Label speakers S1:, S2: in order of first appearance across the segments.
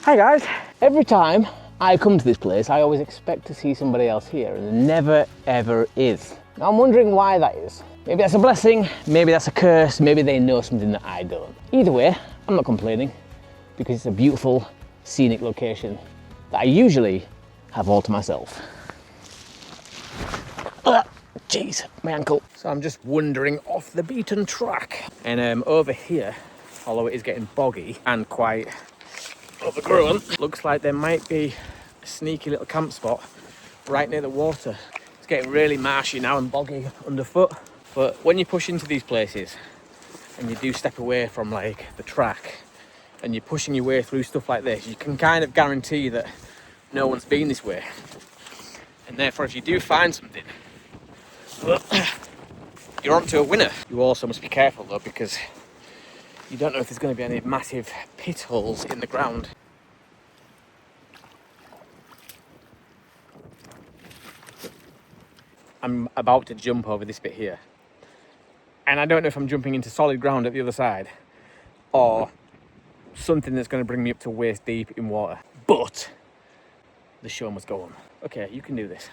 S1: Hi guys. Every time I come to this place, I always expect to see somebody else here, and there never ever is. Now I'm wondering why that is. Maybe that's a blessing, maybe that's a curse, maybe they know something that I don't. Either way, I'm not complaining, because it's a beautiful, scenic location that I usually have all to myself. Jeez, my ankle. So I'm just wandering off the beaten track. And over here, although it is getting boggy and quite overgrown, looks like there might be a sneaky little camp spot right near the water. It's getting really marshy now and boggy underfoot. But when you push into these places and you do step away from like the track and you're pushing your way through stuff like this, you can kind of guarantee that no one's been this way. And therefore, if you do find something, you're onto a winner. You also must be careful though, because you don't know if there's going to be any massive pit holes in the ground. I'm about to jump over this bit here, and I don't know if I'm jumping into solid ground at the other side or something that's going to bring me up to waist deep in water, but the show must go on. Okay, you can do this.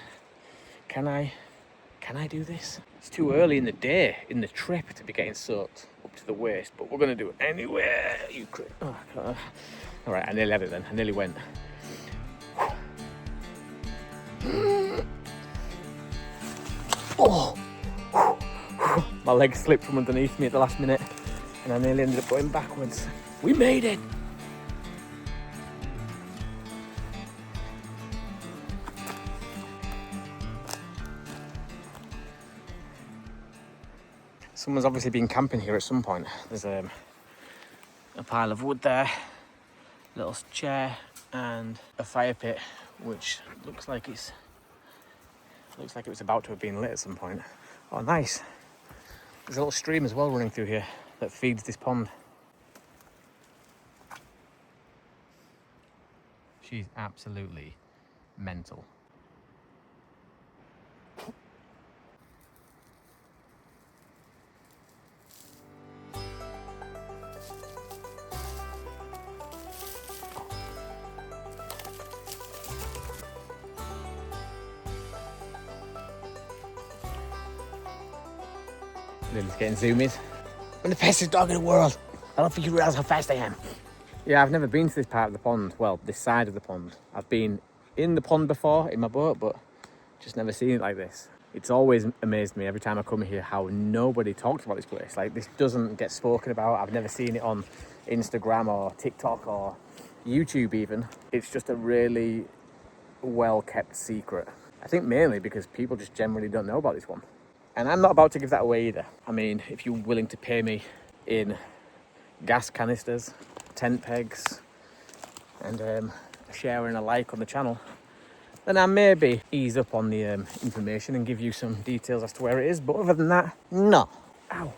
S1: Can I do this? It's too early in the day, in the trip, to be getting soaked up to the waist, but we're going to do it anyway. You could. Oh, God. All right, I nearly had it then. I nearly went. Oh! My leg slipped from underneath me at the last minute, and I nearly ended up going backwards. We made it! Someone's obviously been camping here at some point. There's a pile of wood there, a little chair, and a fire pit, which looks like it was about to have been lit at some point. Oh, nice. There's a little stream as well running through here that feeds this pond. She's absolutely mental. Lily's getting zoomies. I'm the fastest dog in the world. I don't think you realise how fast I am. Yeah, I've never been to this part of the pond. Well, this side of the pond. I've been in the pond before in my boat, but just never seen it like this. It's always amazed me every time I come here how nobody talks about this place. Like, this doesn't get spoken about. I've never seen it on Instagram or TikTok or YouTube even. It's just a really well-kept secret. I think mainly because people just generally don't know about this one. And I'm not about to give that away either. I mean, if you're willing to pay me in gas canisters, tent pegs, and a share and a like on the channel, then I maybe ease up on the information and give you some details as to where it is. But other than that, no. Ow.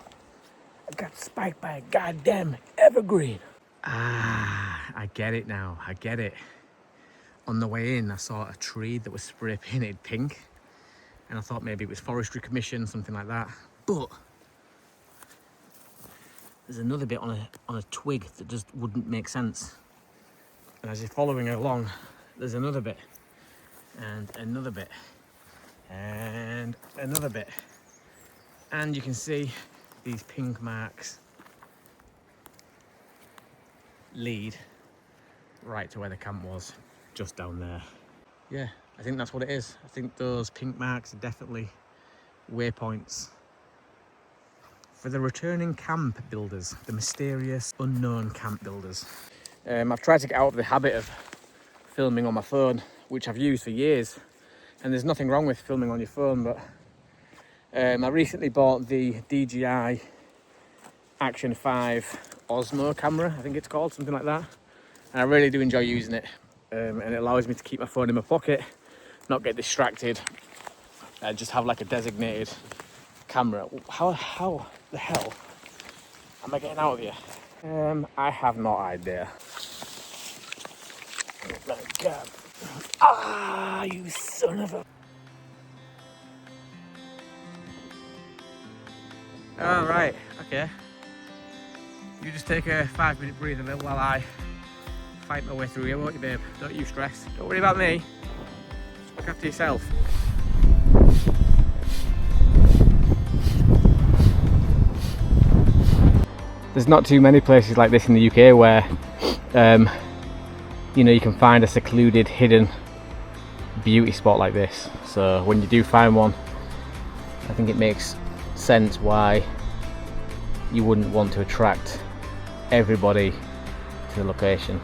S1: I got spiked by a goddamn evergreen. Ah, I get it now. I get it. On the way in, I saw a tree that was spray painted pink. And I thought maybe it was forestry commission, something like that. But there's another bit on a twig that just wouldn't make sense. And as you're following along, there's another bit, and another bit, and another bit. And you can see these pink marks lead right to where the camp was, just down there. Yeah, I think that's what it is. I think those pink marks are definitely waypoints for the returning camp builders, the mysterious, unknown camp builders. I've tried to get out of the habit of filming on my phone, which I've used for years, and there's nothing wrong with filming on your phone, but I recently bought the DJI Action 5 Osmo camera, I think it's called, something like that, and I really do enjoy using it. And it allows me to keep my phone in my pocket, not get distracted, and just have like a designated camera. How the hell am I getting out of here? I have no idea. Oh my God. Ah, you son of a... Oh, right, okay. You just take a 5-minute breather while I fight my way through here, won't you, babe? Don't you stress. Don't worry about me. Just look after yourself. There's not too many places like this in the UK where, you know, you can find a secluded, hidden beauty spot like this. So when you do find one, I think it makes sense why you wouldn't want to attract everybody to the location.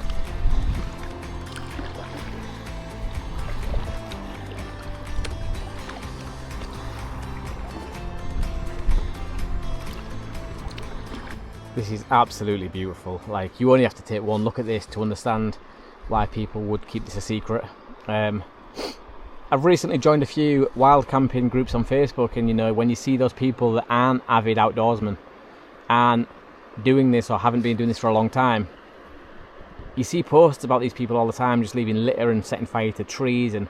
S1: This is absolutely beautiful. Like, you only have to take one look at this to understand why people would keep this a secret. I've recently joined a few wild camping groups on Facebook, and you know, when you see those people that aren't avid outdoorsmen and doing this or haven't been doing this for a long time, you see posts about these people all the time just leaving litter and setting fire to trees, and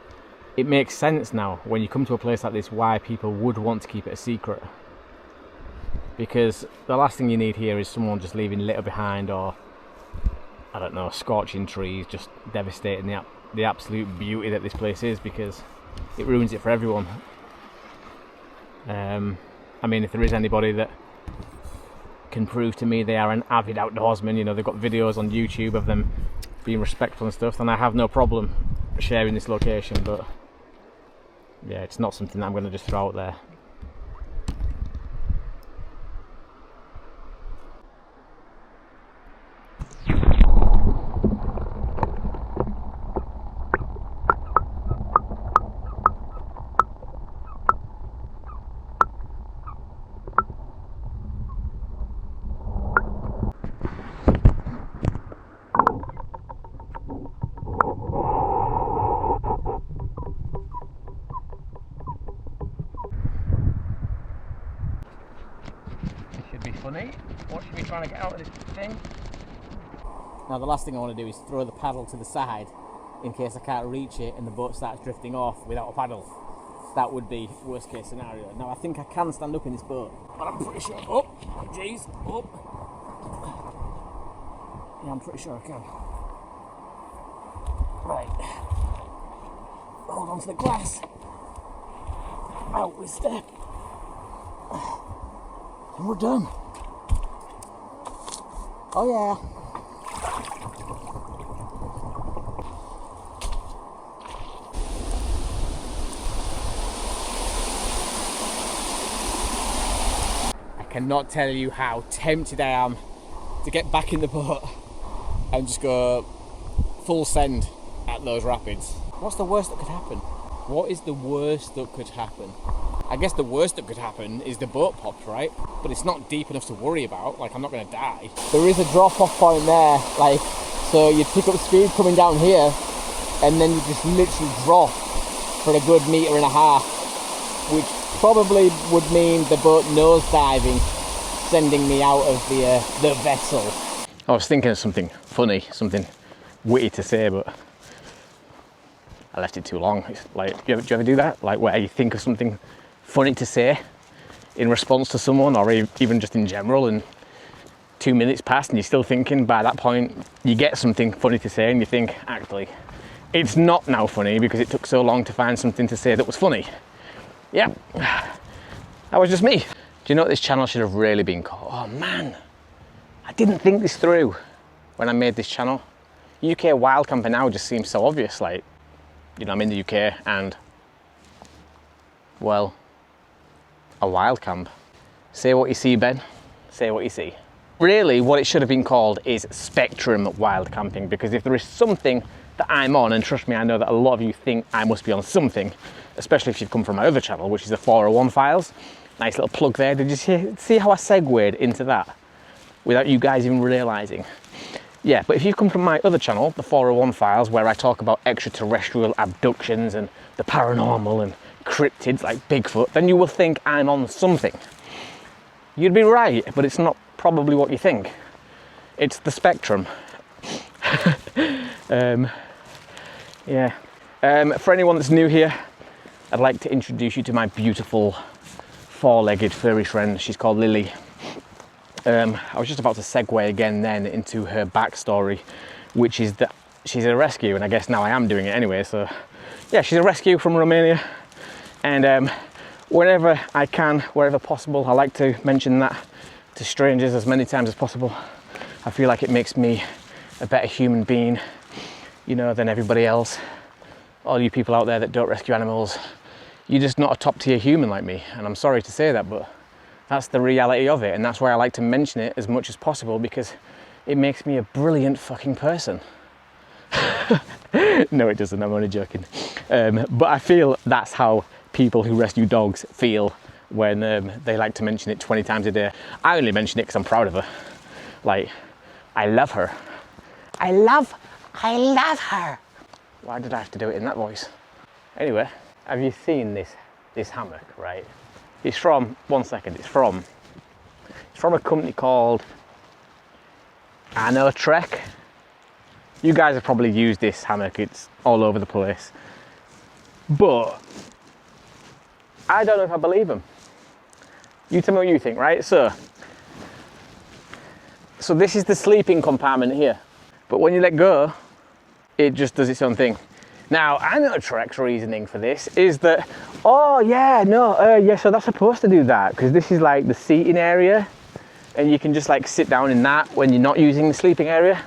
S1: it makes sense now when you come to a place like this why people would want to keep it a secret. Because the last thing you need here is someone just leaving litter behind, or I don't know, scorching trees, just devastating the absolute beauty that this place is, because it ruins it for everyone. I mean, if there is anybody that can prove to me they are an avid outdoorsman, you know, they've got videos on YouTube of them being respectful and stuff, then I have no problem sharing this location. But yeah, it's not something that I'm going to just throw out there. Funny. Watch me trying to get out of this thing. Now the last thing I want to do is throw the paddle to the side in case I can't reach it and the boat starts drifting off without a paddle. That would be worst case scenario. Now I think I can stand up in this boat, but I'm pretty sure. Oh, jeez, oh. Yeah, I'm pretty sure I can. Right. Hold on to the glass. Out we step. And we're done. Oh yeah. I cannot tell you how tempted I am to get back in the boat and just go full send at those rapids. What's the worst that could happen? What is the worst that could happen? I guess the worst that could happen is the boat pops, right? But it's not deep enough to worry about. Like, I'm not going to die. There is a drop-off point there, like, so you pick up speed coming down here, and then you just literally drop for a good 1.5 meters, which probably would mean the boat nose diving, sending me out of the vessel. I was thinking of something funny, something witty to say, but I left it too long. It's like, do you ever do that? Like, where you think of something funny to say in response to someone, or even just in general, and 2 minutes passed and you're still thinking. By that point you get something funny to say and you think, actually it's not now funny because it took so long to find something to say that was funny. Yeah, that was just me. Do you know what this channel should have really been called? Oh man, I didn't think this through when I made this channel. UK wild camping now just seems so obvious. Like, you know, I'm in the UK and, well, a wild camp. Say what you see, Ben. Say what you see. Really, what it should have been called is Spectrum Wild Camping, because if there is something that I'm on, and trust me, I know that a lot of you think I must be on something, especially if you've come from my other channel, which is the 401 files. Nice little plug there. Did you see how I segued into that without you guys even realising? Yeah, but if you come from my other channel, the 401 files, where I talk about extraterrestrial abductions and the paranormal and cryptids like Bigfoot, then you will think I'm on something. You'd be right, but it's not probably what you think. It's the spectrum. For anyone that's new here, I'd like to introduce you to my beautiful four-legged furry friend. She's called Lily. I was just about to segue again then into her backstory, which is that she's a rescue, and I guess now I am doing it anyway. So yeah, she's a rescue from Romania, and whenever I can, wherever possible, I like to mention that to strangers as many times as possible. I feel like it makes me a better human being, you know, than everybody else. All you people out there that don't rescue animals, you're just not a top tier human like me, and I'm sorry to say that, but that's the reality of it, and that's why I like to mention it as much as possible, because it makes me a brilliant fucking person. No, it doesn't, I'm only joking. But I feel that's how people who rescue dogs feel when they like to mention it 20 times a day. I only mention it because I'm proud of her. Like, I love her. I love her. Why did I have to do it in that voice? Anyway, have you seen this hammock, right? It's from, one second, it's from a company called Trek. You guys have probably used this hammock, it's all over the place. But I don't know if I believe them. You tell me what you think, right? So this is the sleeping compartment here. But when you let go, it just does its own thing. Now, Trek's reasoning for this is that, oh yeah, no, yeah, so that's supposed to do that, because this is like the seating area, and you can just like sit down in that when you're not using the sleeping area.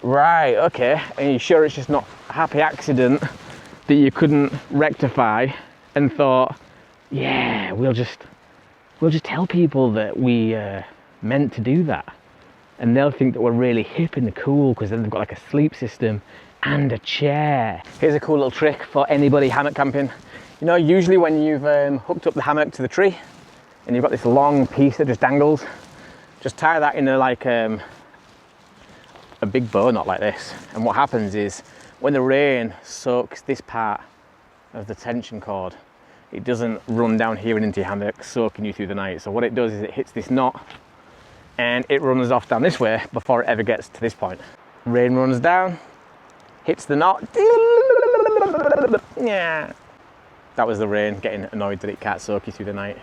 S1: Right, okay, and you're sure it's just not a happy accident that you couldn't rectify and thought, yeah, we'll just tell people that we meant to do that, and they'll think that we're really hip and cool because then they've got like a sleep system and a chair. Here's a cool little trick for anybody hammock camping. You know, usually when you've hooked up the hammock to the tree and you've got this long piece that just dangles, just tie that in like a big bow knot like this. And what happens is when the rain soaks this part of the tension cord, it doesn't run down here and into your hammock, soaking you through the night. So what it does is it hits this knot and it runs off down this way before it ever gets to this point. Rain runs down, hits the knot. Yeah. That was the rain getting annoyed that it can't soak you through the night.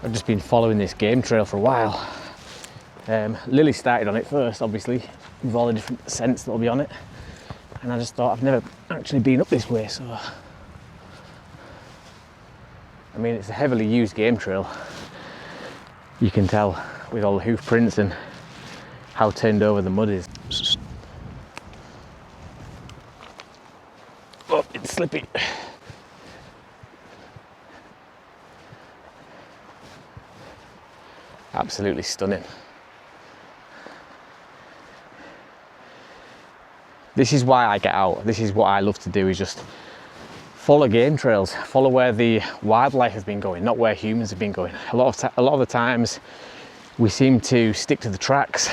S1: I've just been following this game trail for a while. Lily started on it first, obviously, with all the different scents that'll be on it. And I just thought, I've never actually been up this way, so... I mean, it's a heavily used game trail. You can tell with all the hoof prints and how turned over the mud is. Oh, it's slippy. Absolutely stunning. This is why I get out. This is what I love to do, is just follow game trails, follow where the wildlife has been going, not where humans have been going. A lot of the times we seem to stick to the tracks,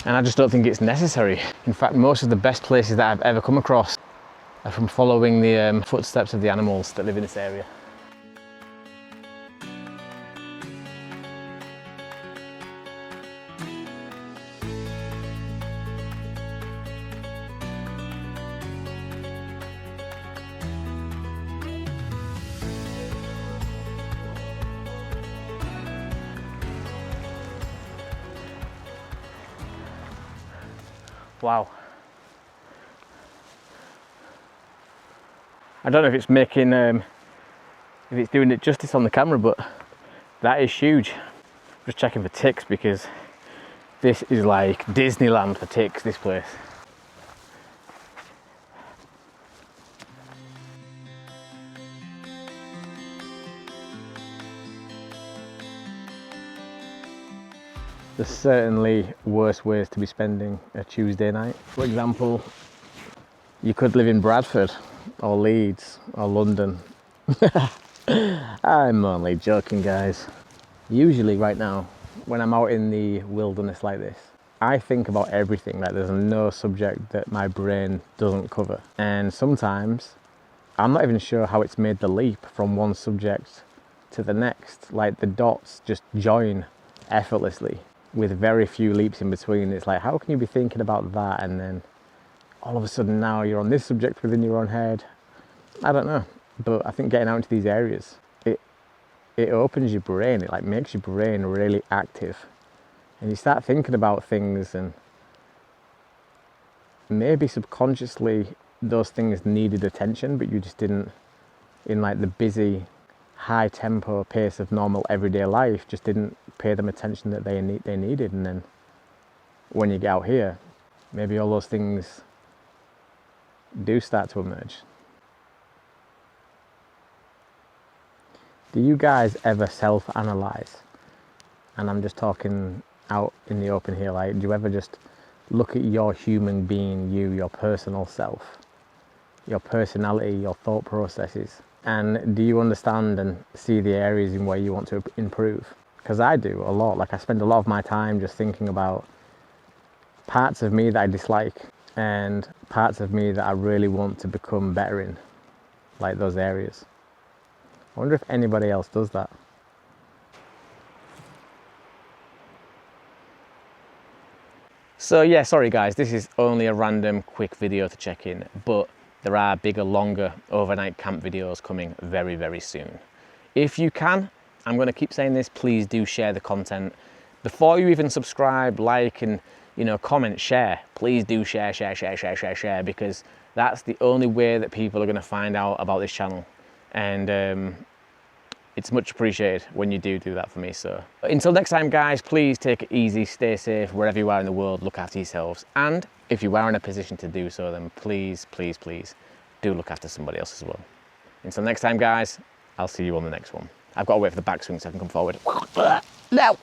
S1: and I just don't think it's necessary. In fact, most of the best places that I've ever come across are from following the footsteps of the animals that live in this area. Wow. I don't know if it's making, if it's doing it justice on the camera, but that is huge. I'm just checking for ticks, because this is like Disneyland for ticks, this place. There's certainly worse ways to be spending a Tuesday night. For example, you could live in Bradford or Leeds or London. I'm only joking, guys. Usually right now, when I'm out in the wilderness like this, I think about everything. Like, there's no subject that my brain doesn't cover. And sometimes I'm not even sure how it's made the leap from one subject to the next. Like, the dots just join effortlessly with very few leaps in between. It's like, how can you be thinking about that and then all of a sudden now you're on this subject within your own head? I don't know, but I think getting out into these areas, it opens your brain. It like makes your brain really active, and you start thinking about things, and maybe subconsciously those things needed attention, but you just didn't, in like the busy, high tempo pace of normal everyday life, just didn't pay them attention that they needed. And then when you get out here, maybe all those things do start to emerge. Do you guys ever self-analyze? And I'm just talking out in the open here. Like, do you ever just look at your human being, your personal self, your personality, your thought processes? And do you understand and see the areas in where you want to improve? Because I do a lot. Like, I spend a lot of my time just thinking about parts of me that I dislike and parts of me that I really want to become better in, like those areas. I wonder if anybody else does that. So yeah, sorry guys, this is only a random quick video to check in, but there are bigger, longer overnight camp videos coming very, very soon. If you can, I'm going to keep saying this, please do share the content. Before you even subscribe, like, and comment, share. Please do share, because that's the only way that people are going to find out about this channel. And it's much appreciated when you do that for me. So until next time guys, please take it easy, stay safe wherever you are in the world, look after yourselves, and if you are in a position to do so, then please do look after somebody else as well. Until next time guys, I'll see you on the next one. I've got to wait for the backswing so I can come forward. No.